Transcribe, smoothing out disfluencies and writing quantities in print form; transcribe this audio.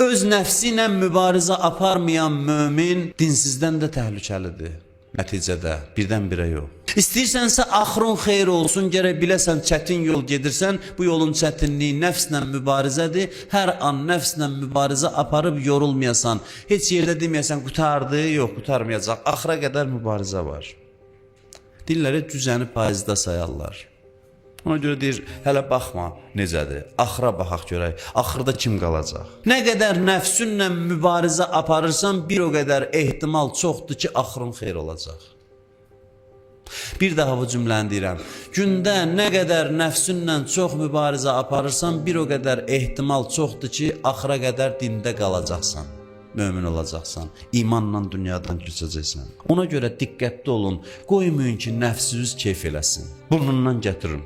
Öz nəfsi ilə mübarizə aparmayan mömin dinsizdən də təhlükəlidir. Nəticədə birdən-birə yox. İstəyirsənsə axırın xeyir olsun, gərək biləsən çətin yol gedirsən, bu yolun çətinliyi nəfslə mübarizədir. Hər an nəfslə mübarizə aparıb yorulmayasan, heç yerdə deməyəsən qutardı, yox qutarmayacaq. Axıra qədər mübarizə var. Dilləri cüzəni paizdə sayarlar. Ona görə deyir, hələ baxma necədir, axıra baxaq görək, axırda kim qalacaq? Nə qədər nəfsünlə mübarizə aparırsan, bir o qədər ehtimal çoxdur ki, axırın xeyir olacaq. Bir daha bu cümləni deyirəm, gündə nə qədər nəfsünlə çox mübarizə aparırsan, bir o qədər ehtimal çoxdur ki, axıra qədər dində qalacaqsan. Mömin olacaqsan, imanla dünyadan keçəcəksən. Ona görə diqqətli olun, qoymayın ki, nəfsiniz keyf eləsin. Burnundan gətirin.